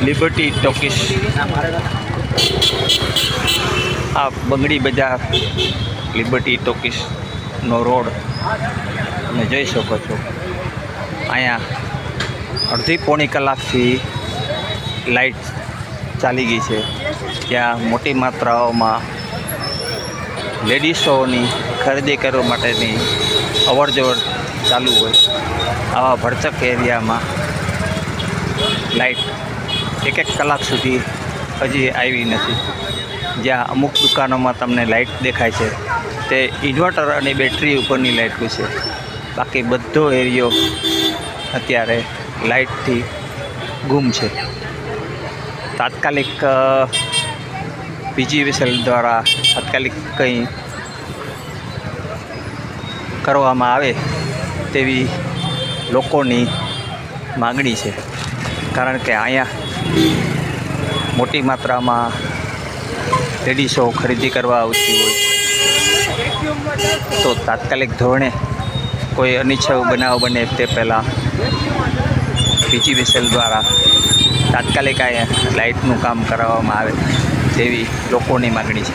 Liberty talkies, આ બંગડી બજાર લિબર્ટી ટોકીસનો રોડ તમે જોઈ શકો છો. અહીંયા અડધી પોણી કલાકથી લાઇટ ચાલી ગઈ છે. ત્યાં મોટી માત્રાઓમાં લેડીઝોની ખરીદી કરવા માટેની અવર જવર ચાલુ હોય. આવા ભરચક એરિયામાં લાઇટ એક કલાક સુધી હજી આવી નથી. જ્યાં અમુક દુકાનોમાં તમને લાઇટ દેખાય છે તે ઇન્વર્ટર અને બેટરી ઉપરની લાઇટો છે. બાકી બધો એરિયો અત્યારે લાઇટથી ગુમ છે. તાત્કાલિક પીજીવીસીએલ દ્વારા તાત્કાલિક કંઈ કરવામાં આવે તેવી લોકોની માગણી છે. કારણ કે અહીંયા મોટી માત્રામાં લેડીઝો ખરીદી કરવા આવતી હોય તો તાત્કાલિક ધોરણે કોઈ અનિચ્છનીય બનાવ બને તે પહેલાં પીજીવીસીએલ દ્વારા તાત્કાલિક અહીંયા લાઇટનું કામ કરાવવામાં આવે તેવી લોકોની માગણી છે.